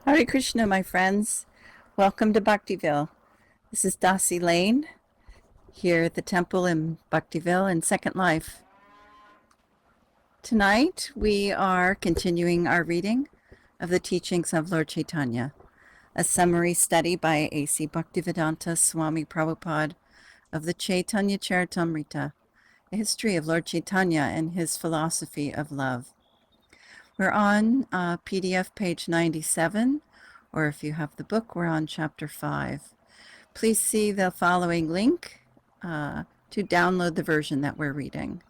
Hare Krishna, my friends. Welcome to Bhaktiville. This is Dasi Lane here at the temple in Bhaktiville in Second Life. Tonight we are continuing our reading of the teachings of Lord Caitanya, a summary study by A.C. Bhaktivedanta Swami Prabhupada of the Caitanya Charitamrita, a history of Lord Caitanya and his philosophy of love. We're on PDF page 97, or if you have the book, we're on chapter 5. Please see the following link to download the version that we're reading.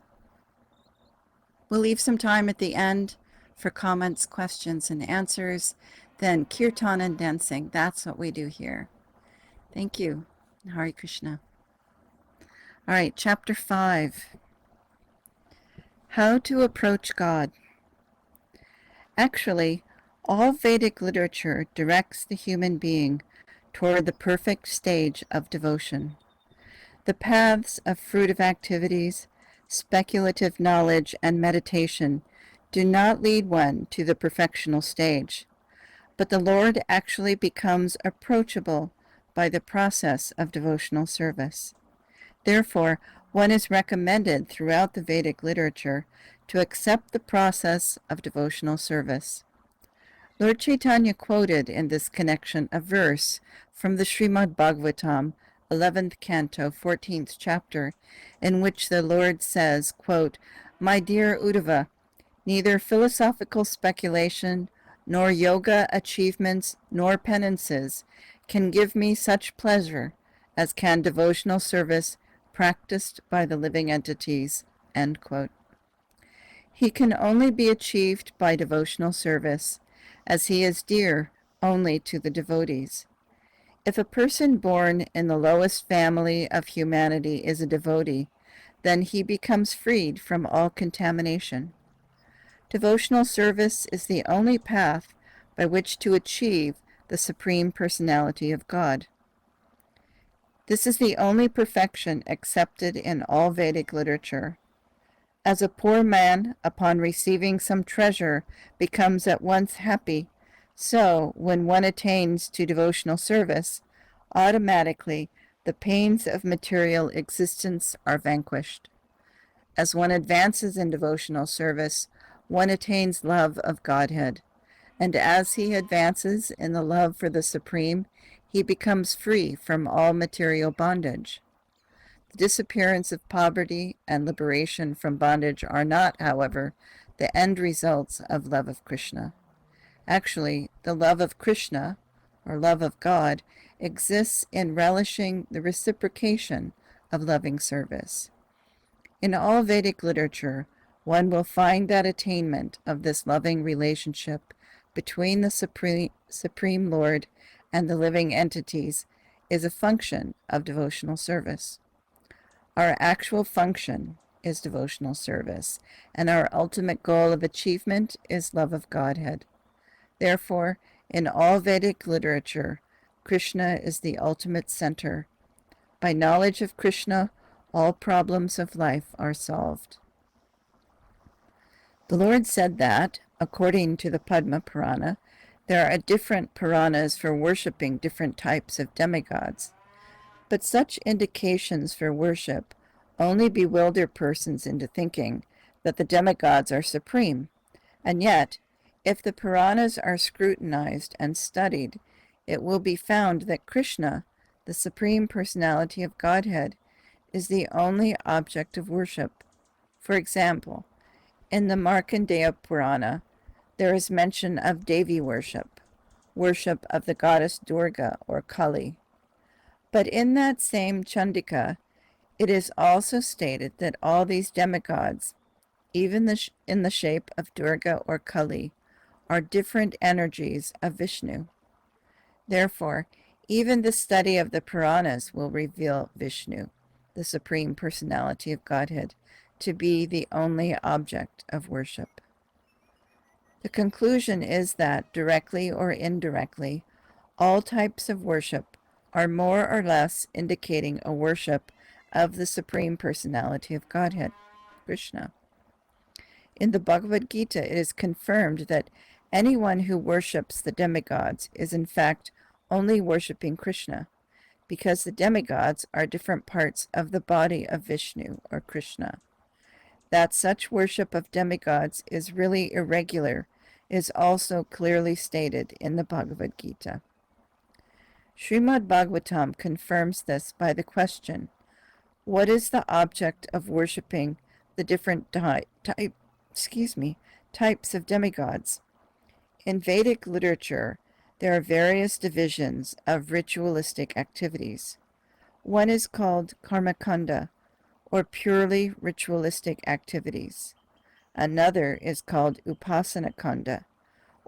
We'll leave some time at the end for comments, questions, and answers. Then kirtan and dancing. That's what we do here. Thank you. Hare Krishna. All right, chapter 5. How to approach God. Actually, all Vedic literature directs the human being toward the perfect stage of devotion. The paths of fruitive activities, speculative knowledge, and meditation do not lead one to the perfectional stage, but the Lord actually becomes approachable by the process of devotional service. Therefore, one is recommended throughout the Vedic literature to accept the process of devotional service. Lord Caitanya quoted in this connection a verse from the Srimad Bhagavatam, 11th canto, 14th chapter, in which the Lord says, quote, "My dear Uddhava, neither philosophical speculation, nor yoga achievements, nor penances can give me such pleasure as can devotional service practiced by the living entities." End quote. He can only be achieved by devotional service, as he is dear only to the devotees. If a person born in the lowest family of humanity is a devotee, then he becomes freed from all contamination. Devotional service is the only path by which to achieve the Supreme Personality of God. This is the only perfection accepted in all Vedic literature. As a poor man, upon receiving some treasure, becomes at once happy, so, when one attains to devotional service, automatically the pains of material existence are vanquished. As one advances in devotional service, one attains love of Godhead, and as he advances in the love for the Supreme, he becomes free from all material bondage. The disappearance of poverty and liberation from bondage are not, however, the end results of love of Krishna. Actually, the love of Krishna, or love of God, exists in relishing the reciprocation of loving service. In all Vedic literature, one will find that attainment of this loving relationship between the Supreme Lord and the living entities is a function of devotional service. Our actual function is devotional service, and our ultimate goal of achievement is love of Godhead. Therefore, in all Vedic literature, Krishna is the ultimate center. By knowledge of Krishna, all problems of life are solved. The Lord said that, according to the Padma Purana, there are different Puranas for worshipping different types of demigods. But such indications for worship only bewilder persons into thinking that the demigods are supreme. And yet, if the Puranas are scrutinized and studied, it will be found that Krishna, the Supreme Personality of Godhead, is the only object of worship. For example, in the Markandeya Purana, there is mention of Devi worship, worship of the goddess Durga or Kali. But in that same Chandika, it is also stated that all these demigods, even in the shape of Durga or Kali, are different energies of Vishnu. Therefore, even the study of the Puranas will reveal Vishnu, the Supreme Personality of Godhead, to be the only object of worship. The conclusion is that, directly or indirectly, all types of worship are more or less indicating a worship of the Supreme Personality of Godhead, Krishna. In the Bhagavad Gita, it is confirmed that Anyone who worships the demigods is in fact only worshipping Krishna, because the demigods are different parts of the body of Vishnu or Krishna. That such worship of demigods is really irregular is also clearly stated in the Bhagavad Gita. Srimad Bhagavatam confirms this by the question, what is the object of worshipping the different types of demigods? In Vedic literature, there are various divisions of ritualistic activities. One is called karmakanda, or purely ritualistic activities. Another is called upasanakanda,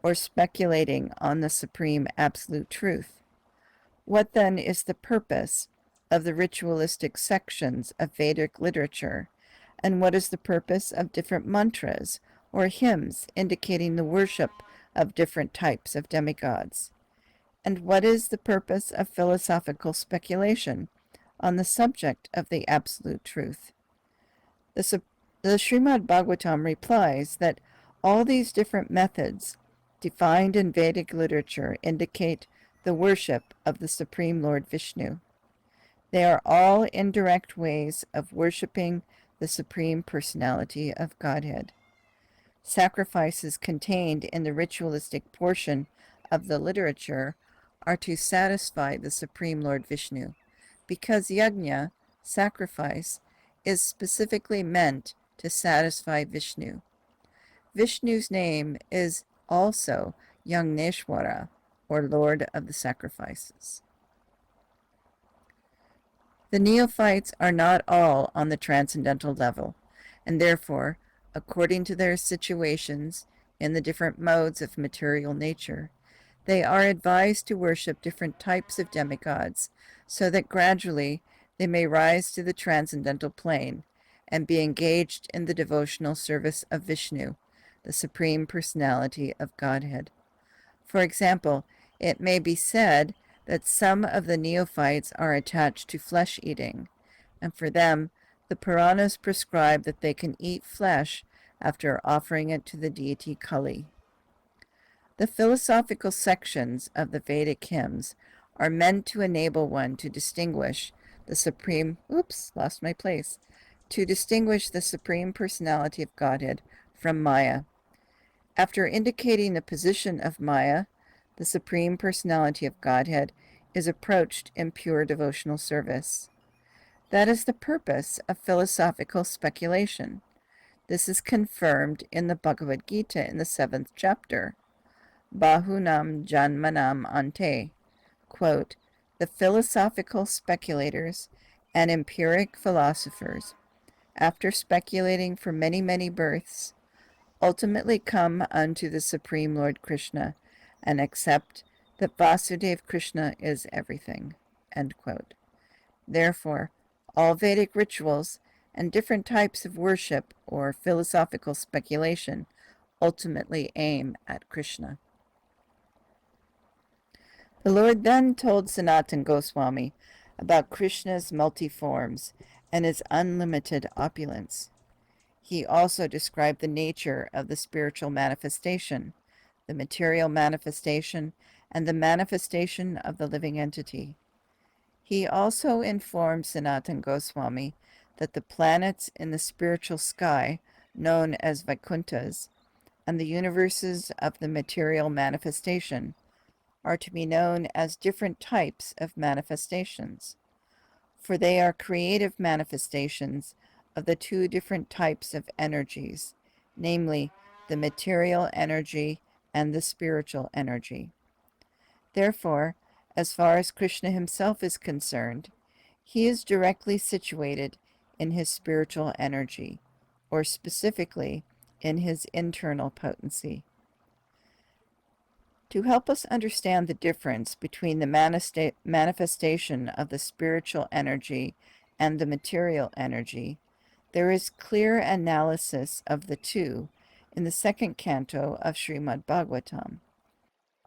or speculating on the supreme absolute truth. What then is the purpose of the ritualistic sections of Vedic literature, and what is the purpose of different mantras or hymns indicating the worship of different types of demigods? And what is the purpose of philosophical speculation on the subject of the absolute truth? The Srimad Bhagavatam replies that all these different methods defined in Vedic literature indicate the worship of the Supreme Lord Vishnu. They are all indirect ways of worshiping the Supreme Personality of Godhead. Sacrifices contained in the ritualistic portion of the literature are to satisfy the Supreme Lord Vishnu, because yajna, sacrifice, is specifically meant to satisfy Vishnu. Vishnu's name is also Yagneshwara, or Lord of the Sacrifices. The neophytes are not all on the transcendental level, and therefore, according to their situations in the different modes of material nature, they are advised to worship different types of demigods, so that gradually they may rise to the transcendental plane and be engaged in the devotional service of Vishnu, the Supreme Personality of Godhead. For example, it may be said that some of the neophytes are attached to flesh eating, and for them the Puranas prescribe that they can eat flesh after offering it to the deity Kali. The philosophical sections of the Vedic hymns are meant to enable one to distinguish the Supreme Personality of Godhead from Maya. After indicating the position of Maya, the Supreme Personality of Godhead is approached in pure devotional service. That is the purpose of philosophical speculation. This is confirmed in the Bhagavad Gita in the 7th chapter. Bahunam Janmanam Ante. Quote, the philosophical speculators and empiric philosophers, after speculating for many, many births, ultimately come unto the Supreme Lord Krishna and accept that Vasudeva Krishna is everything. End quote. Therefore, all Vedic rituals and different types of worship or philosophical speculation ultimately aim at Krishna. The Lord then told Sanatana Goswami about Krishna's multi-forms and his unlimited opulence. He also described the nature of the spiritual manifestation, the material manifestation, and the manifestation of the living entity. He also informed Sanatana Goswami that the planets in the spiritual sky, known as Vaikunthas, and the universes of the material manifestation are to be known as different types of manifestations, for they are creative manifestations of the two different types of energies, namely the material energy and the spiritual energy. Therefore, as far as Krishna himself is concerned, he is directly situated in his spiritual energy, or specifically in his internal potency. To help us understand the difference between the manifestation of the spiritual energy and the material energy, there is clear analysis of the two in the 2nd canto of Srimad Bhagavatam.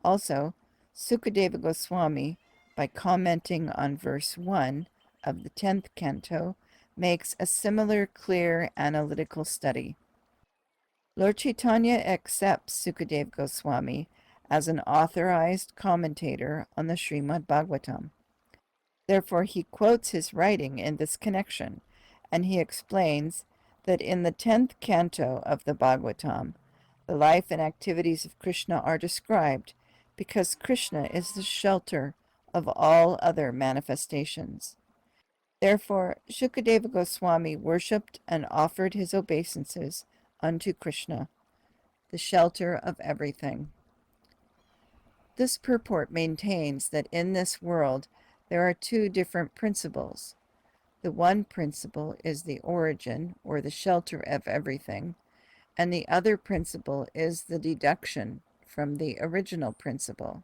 Also, Sukadeva Goswami, by commenting on verse 1 of the 10th canto, makes a similar clear analytical study. Lord Caitanya accepts Sukadeva Goswami as an authorized commentator on the Srimad Bhagavatam. Therefore, he quotes his writing in this connection, and he explains that in the 10th canto of the Bhagavatam, the life and activities of Krishna are described because Krishna is the shelter of all other manifestations. Therefore, Shukadeva Goswami worshipped and offered his obeisances unto Krishna, the shelter of everything. This purport maintains that in this world there are two different principles. The one principle is the origin, or the shelter of everything, and the other principle is the deduction from the original principle.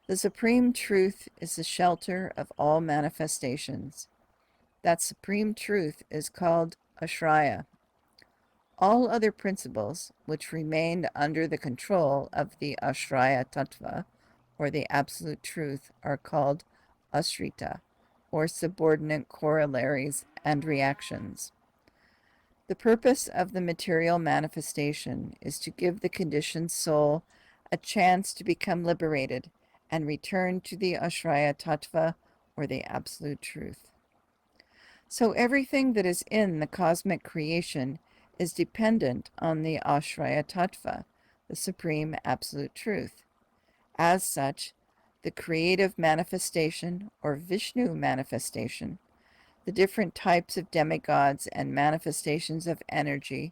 The supreme truth is the shelter of all manifestations. That supreme truth is called Ashraya. All other principles which remained under the control of the Ashraya Tattva, or the absolute truth, are called Asrita, or subordinate corollaries and reactions. The purpose of the material manifestation is to give the conditioned soul a chance to become liberated and return to the Ashraya Tattva, or the absolute truth. So everything that is in the cosmic creation is dependent on the Ashraya Tattva, the supreme absolute truth. As such, the creative manifestation, or Vishnu manifestation, the different types of demigods and manifestations of energy,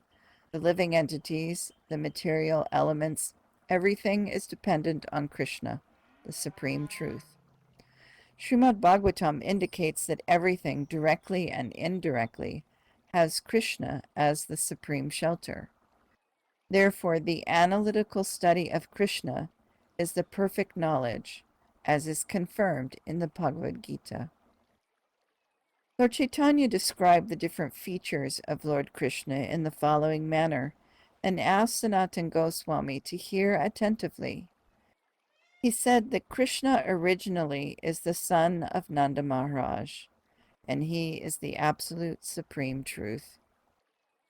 the living entities, the material elements, everything is dependent on Krishna, the supreme truth. Srimad Bhagavatam indicates that everything, directly and indirectly, has Krishna as the supreme shelter. Therefore, the analytical study of Krishna is the perfect knowledge, as is confirmed in the Bhagavad Gita. Lord Caitanya described the different features of Lord Krishna in the following manner, and asked Sanatana Goswami to hear attentively. He said that Krishna originally is the son of Nanda Maharaj, and he is the absolute supreme truth.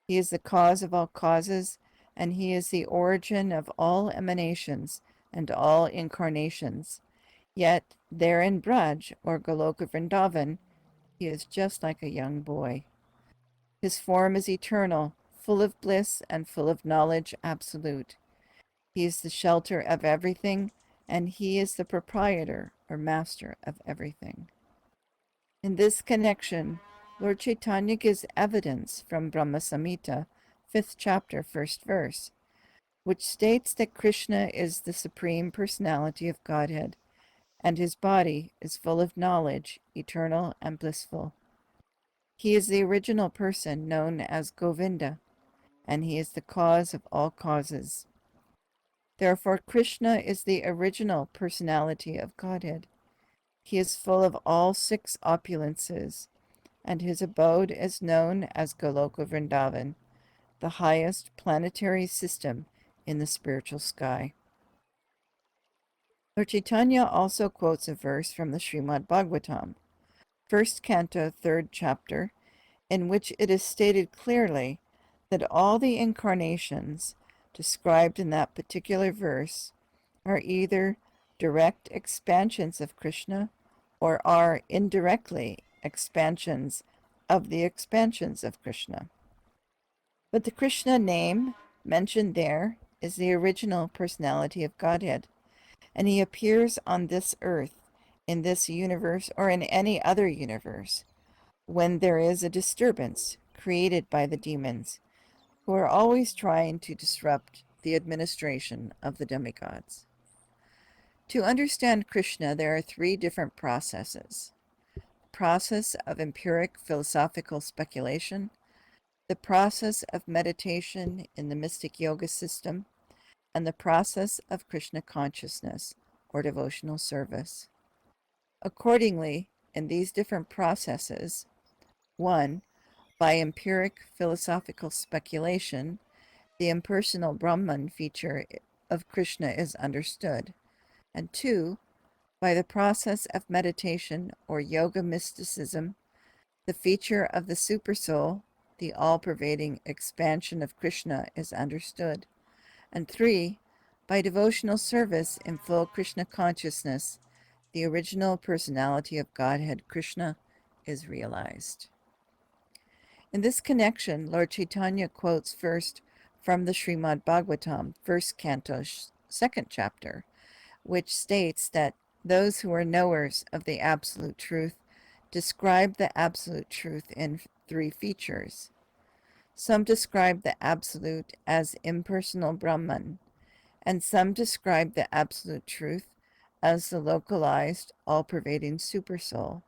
He is the cause of all causes, and he is the origin of all emanations and all incarnations. Yet there in Braj, or Goloka Vrindavan, he is just like a young boy. His form is eternal, full of bliss and full of knowledge absolute. He is the shelter of everything, and he is the proprietor or master of everything. In this connection, Lord Caitanya gives evidence from Brahma Samhita, 5th chapter, 1st verse, which states that Krishna is the Supreme Personality of Godhead, and his body is full of knowledge, eternal and blissful. He is the original person known as Govinda, and he is the cause of all causes. Therefore, Krishna is the original personality of Godhead. He is full of all 6 opulences, and his abode is known as Goloka Vrindavan, the highest planetary system in the spiritual sky. Lord Caitanya also quotes a verse from the Srimad Bhagavatam, 1st canto, 3rd chapter, in which it is stated clearly that all the incarnations described in that particular verse are either direct expansions of Krishna or are indirectly expansions of the expansions of Krishna. But the Krishna name mentioned there is the original personality of Godhead, and he appears on this earth, in this universe, or in any other universe, when there is a disturbance created by the demons, who are always trying to disrupt the administration of the demigods. To understand Krishna, there are 3 different processes: the process of empiric philosophical speculation, the process of meditation in the mystic yoga system, and the process of Krishna consciousness, or devotional service. Accordingly, in these different processes, 1. By empiric philosophical speculation, the impersonal Brahman feature of Krishna is understood, and 2. By the process of meditation or yoga mysticism, the feature of the Supersoul, the all-pervading expansion of Krishna, is understood. And 3, by devotional service in full Krishna consciousness, the original personality of Godhead Krishna is realized. In this connection, Lord Caitanya quotes first from the Srimad Bhagavatam, first canto, second chapter, which states that those who are knowers of the Absolute Truth describe the Absolute Truth in 3 features. Some describe the Absolute as impersonal Brahman, and some describe the Absolute Truth as the localized, all-pervading Supersoul,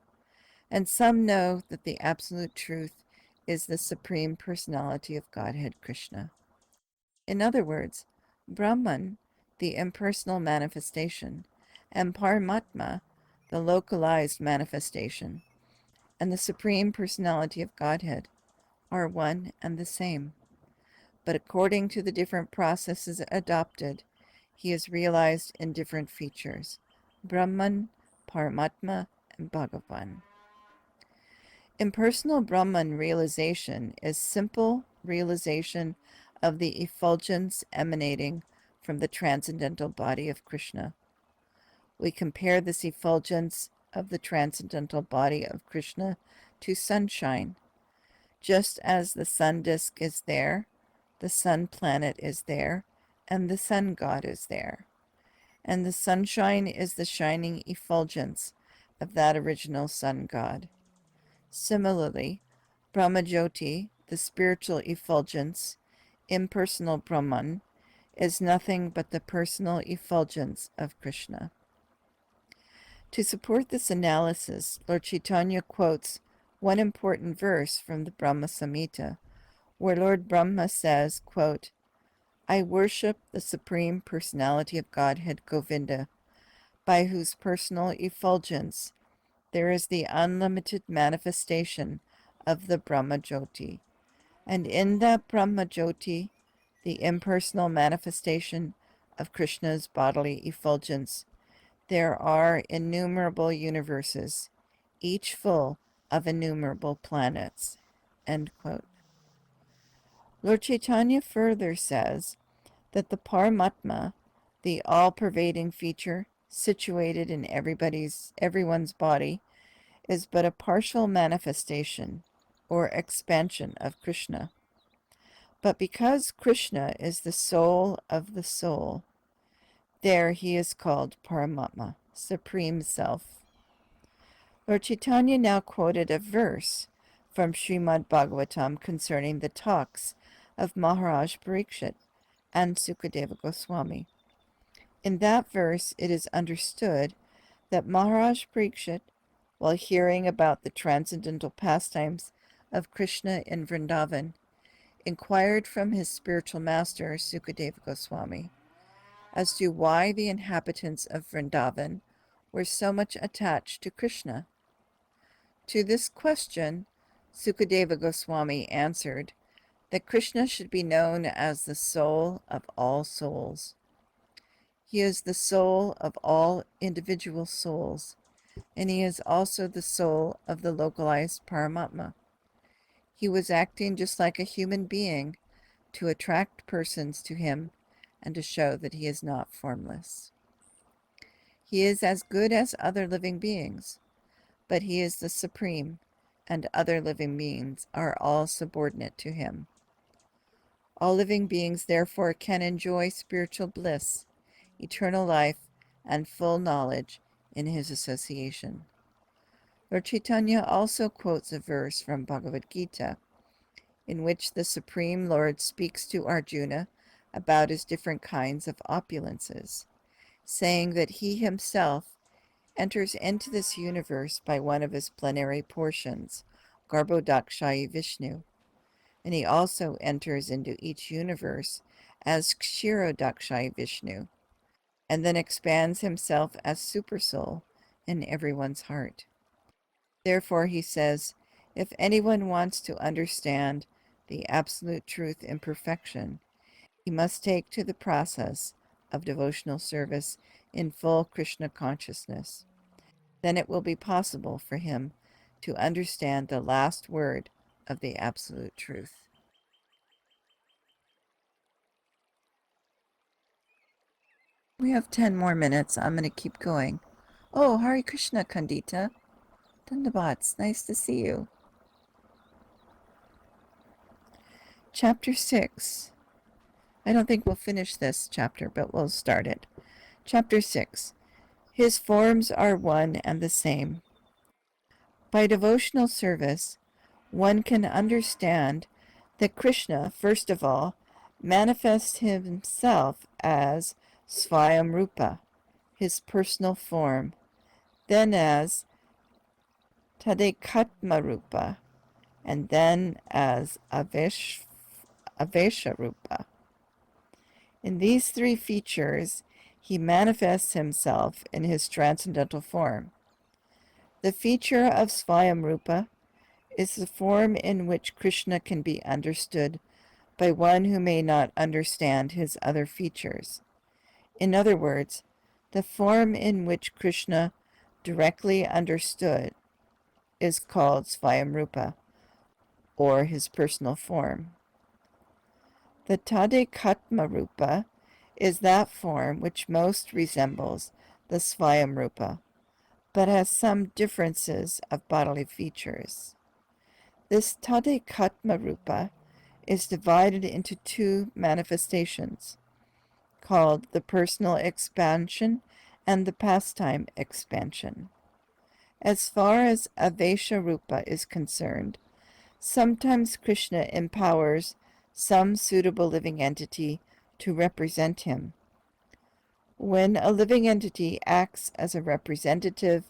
and some know that the Absolute Truth is the Supreme Personality of Godhead Krishna. In other words, Brahman, the impersonal manifestation, and Paramatma, the localized manifestation, and the Supreme Personality of Godhead are one and the same. But according to the different processes adopted, he is realized in different features: Brahman, Paramatma, and Bhagavan. Impersonal Brahman realization is simple realization of the effulgence emanating from the transcendental body of Krishna. We compare this effulgence of the transcendental body of Krishna to sunshine. Just as the sun disk is there, the sun planet is there, and the sun god is there. And the sunshine is the shining effulgence of that original sun god. Similarly, Brahmajyoti, the spiritual effulgence, impersonal Brahman, is nothing but the personal effulgence of Krishna. To support this analysis, Lord Caitanya quotes one important verse from the Brahma Samhita, where Lord Brahma says, quote, "I worship the Supreme Personality of Godhead Govinda, by whose personal effulgence there is the unlimited manifestation of the Brahma Jyoti. And in that Brahma Jyoti, the impersonal manifestation of Krishna's bodily effulgence, there are innumerable universes, each full of innumerable planets." End quote. Lord Caitanya further says that the Paramatma, the all-pervading feature situated in everyone's body, is but a partial manifestation or expansion of Krishna. But because Krishna is the soul of the soul, there he is called Paramatma, Supreme Self. Lord Caitanya now quoted a verse from Srimad Bhagavatam concerning the talks of Maharaj Parikshit and Sukadeva Goswami. In that verse, it is understood that Maharaj Parikshit, while hearing about the transcendental pastimes of Krishna in Vrindavan, inquired from his spiritual master, Sukadeva Goswami, as to why the inhabitants of Vrindavan were so much attached to Krishna. To this question, Sukadeva Goswami answered that Krishna should be known as the soul of all souls. He is the soul of all individual souls, and he is also the soul of the localized Paramatma. He was acting just like a human being to attract persons to him and to show that he is not formless. He is as good as other living beings, but he is the supreme, and other living beings are all subordinate to him. All living beings, therefore, can enjoy spiritual bliss, eternal life, and full knowledge in his association. Lord Caitanya also quotes a verse from Bhagavad Gita, in which the Supreme Lord speaks to Arjuna about his different kinds of opulences, saying that he himself enters into this universe by one of his plenary portions, Garbhodakshayi Vishnu, and he also enters into each universe as Kshirodakshayi Vishnu, and then expands himself as Supersoul in everyone's heart. Therefore, he says, if anyone wants to understand the absolute truth in perfection, he must take to the process of devotional service in full Krishna consciousness. Then it will be possible for him to understand the last word of the absolute truth. We have 10 more minutes. I'm going to keep going. Oh, Hare Krishna, Kandita. Dandabats, nice to see you. Chapter 6. I don't think we'll finish this chapter, but we'll start it. Chapter 6. His forms are one and the same. By devotional service, one can understand that Krishna, first of all, manifests himself as Svayamrupa, his personal form, then as Tadikatma Rupa, and then as Avesharupa. In these three features, he manifests himself in his transcendental form. The feature of Svayamrupa is the form in which Krishna can be understood by one who may not understand his other features. In other words, the form in which Krishna directly understood is called Svayamrupa, or his personal form. The Tadikatma Rupa is that form which most resembles the Svayamrupa, but has some differences of bodily features. This Tadikatma Rupa is divided into two manifestations, called the personal expansion and the pastime expansion. As far as Avesha Rupa is concerned, sometimes Krishna empowers some suitable living entity to represent him. When a living entity acts as a representative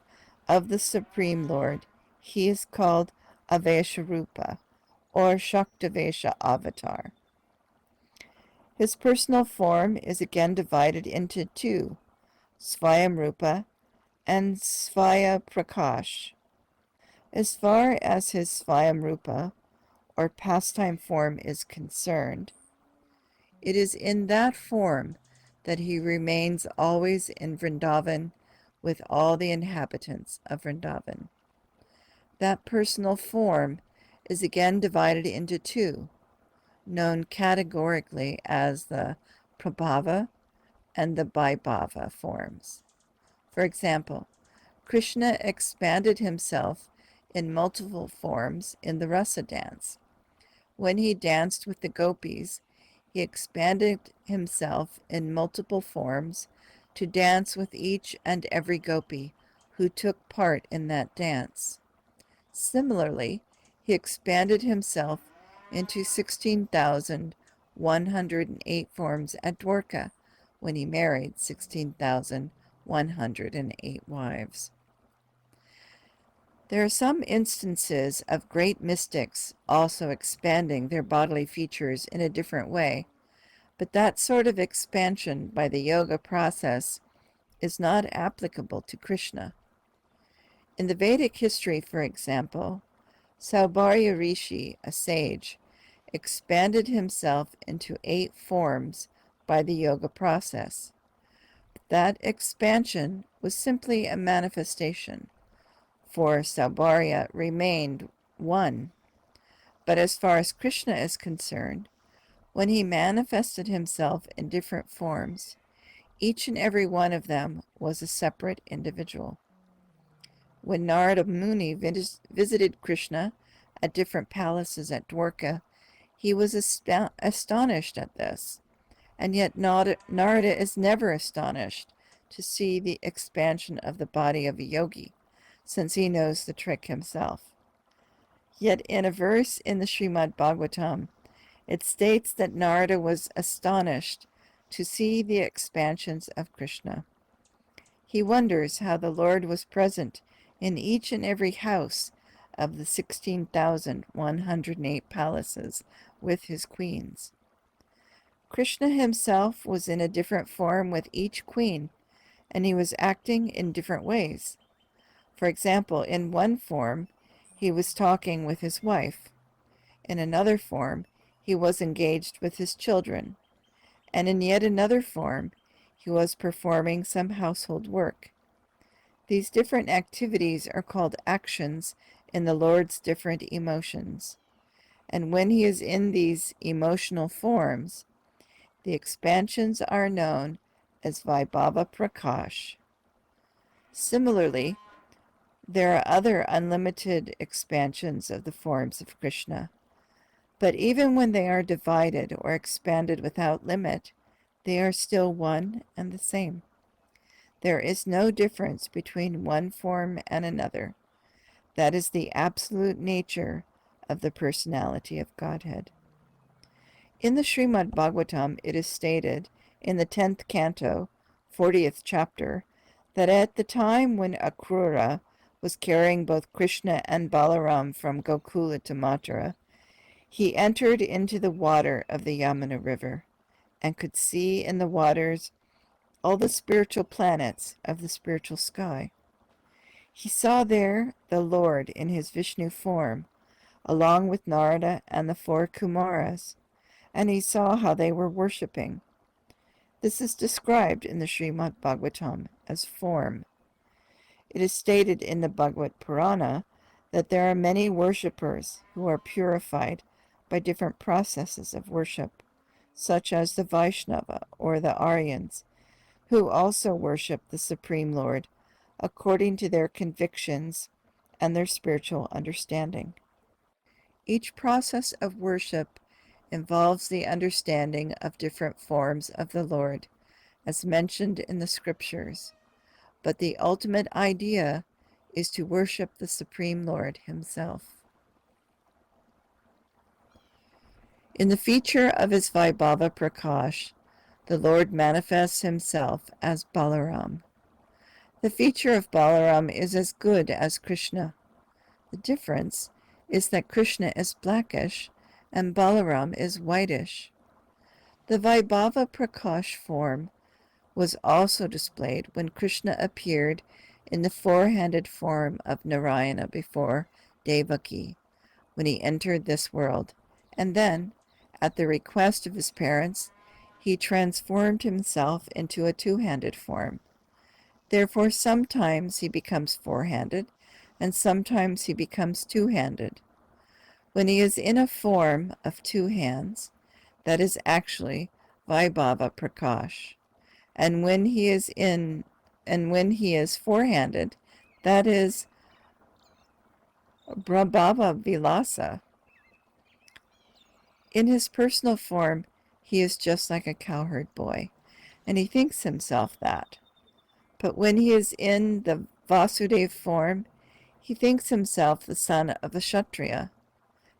of the Supreme Lord, he is called Avesha Rupa, or Shaktavesha Avatar. His personal form is again divided into two, Svayamrupa and Svaya Prakash. As far as his Svayamrupa, or pastime form, is concerned, it is in that form that he remains always in Vrindavan with all the inhabitants of Vrindavan. That personal form is again divided into two, known categorically as the Prabhava and the Vaibhava forms. For example, Krishna expanded himself in multiple forms in the Rasa dance. When he danced with the gopis, he expanded himself in multiple forms to dance with each and every gopi who took part in that dance. Similarly, he expanded himself into 16,108 forms at Dwarka when he married 16,108 wives. There are some instances of great mystics also expanding their bodily features in a different way, but that sort of expansion by the yoga process is not applicable to Krishna. In the Vedic history, for example, Saubharya Rishi, a sage, expanded himself into 8 forms by the yoga process. That expansion was simply a manifestation, for Saubharya remained one. But as far as Krishna is concerned, when he manifested himself in different forms, each and every one of them was a separate individual. When Narada Muni visited Krishna at different palaces at Dwarka, he was astonished at this, and yet Narada is never astonished to see the expansion of the body of a yogi, since he knows the trick himself. Yet in a verse in the Srimad Bhagavatam, it states that Narada was astonished to see the expansions of Krishna. He wonders how the Lord was present in each and every house of the 16,108 palaces with his queens. Krishna himself was in a different form with each queen, and he was acting in different ways. For example, in one form, he was talking with his wife. In another form, he was engaged with his children. And in yet another form, he was performing some household work. These different activities are called actions in the Lord's different emotions. and when he is in these emotional forms, the expansions are known as Vaibhava Prakash. Similarly, there are other unlimited expansions of the forms of Krishna, but even when they are divided or expanded without limit, they are still one and the same. There is no difference between one form and another. That is the absolute nature of the personality of Godhead. In the Srimad Bhagavatam, it is stated in the 10th canto, 40th chapter, that at the time when Akrura was carrying both Krishna and Balaram from Gokula to Mathura, he entered into the water of the Yamuna River and could see in the waters all the spiritual planets of the spiritual sky. He saw there the Lord in his Vishnu form, along with Narada and the 4 Kumaras, and he saw how they were worshipping. This is described in the Srimad Bhagavatam as form. It is stated in the Bhagavad Purana that there are many worshippers who are purified by different processes of worship, such as the Vaishnava or the Aryans, who also worship the Supreme Lord according to their convictions and their spiritual understanding. Each process of worship involves the understanding of different forms of the Lord, as mentioned in the scriptures, but the ultimate idea is to worship the Supreme Lord himself. In the feature of his Vaibhava Prakash, the Lord manifests himself as Balaram. The feature of Balaram is as good as Krishna. The difference is that Krishna is blackish and Balaram is whitish. The Vaibhava Prakash form was also displayed when Krishna appeared in the four-handed form of Narayana before Devaki, when he entered this world, and then, at the request of his parents, he transformed himself into a two-handed form. Therefore, sometimes he becomes four-handed, and sometimes he becomes two-handed. When he is in a form of two hands, that is actually Vaibhava Prakash. And when he is four-handed, that is Prabhava Vilasa. In his personal form, he is just like a cowherd boy, and he thinks himself that. But when he is in the Vasudeva form, he thinks himself the son of a Kshatriya,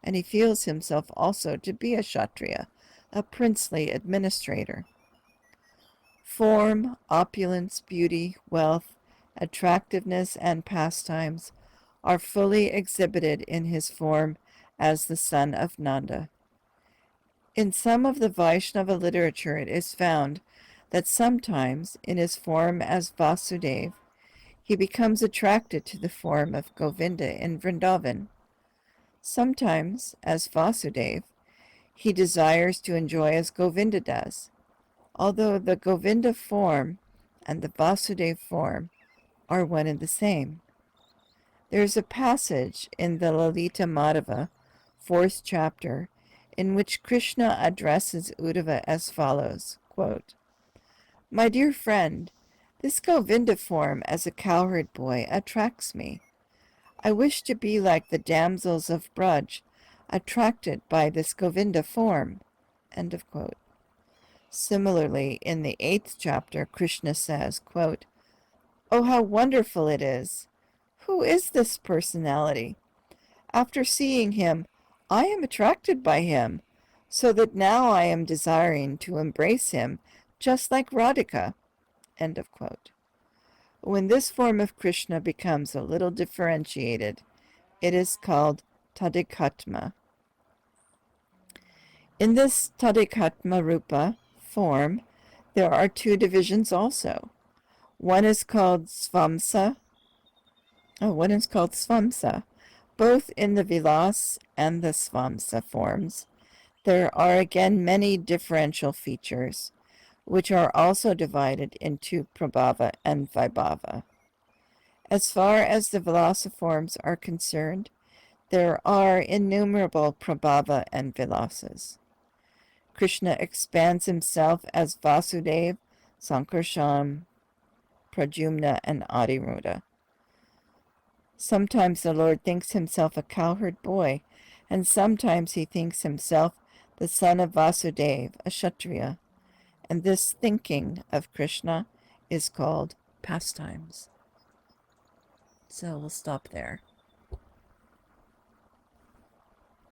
and he feels himself also to be a Kshatriya, a princely administrator. Form, opulence, beauty, wealth, attractiveness, and pastimes are fully exhibited in his form as the son of Nanda. In some of the Vaishnava literature it is found that sometimes, in his form as Vasudeva, he becomes attracted to the form of Govinda in Vrindavan. Sometimes, as Vasudeva, he desires to enjoy as Govinda does, although the Govinda form and the Vasudeva form are one and the same. There is a passage in the Lalita Madhava, 4th chapter, in which Krishna addresses Uddhava as follows, quote, "My dear friend, this Govinda form as a cowherd boy attracts me. I wish to be like the damsels of Braj, attracted by this Govinda form." End of quote. Similarly, in the 8th chapter, Krishna says, quote, "Oh, how wonderful it is! Who is this personality? After seeing him, I am attracted by him, so that now I am desiring to embrace him, just like Radhika." End of quote. When this form of Krishna becomes a little differentiated, it is called Tadikatma. In this Tadikatma Rupa form, there are two divisions also. One is called Svamsa. Both in the Vilas and the Svamsa forms, there are again many differential features, which are also divided into Prabhava and Vaibhava. As far as the Vilasa forms are concerned, There are innumerable Prabhava and Vilasas. Krishna expands himself as Vasudeva, Sankarshan, Pradyumna, and Adiruddha. Sometimes the Lord thinks himself a cowherd boy, and sometimes he thinks himself the son of Vasudeva, a Kshatriya. And this thinking of Krishna is called pastimes. So we'll stop there.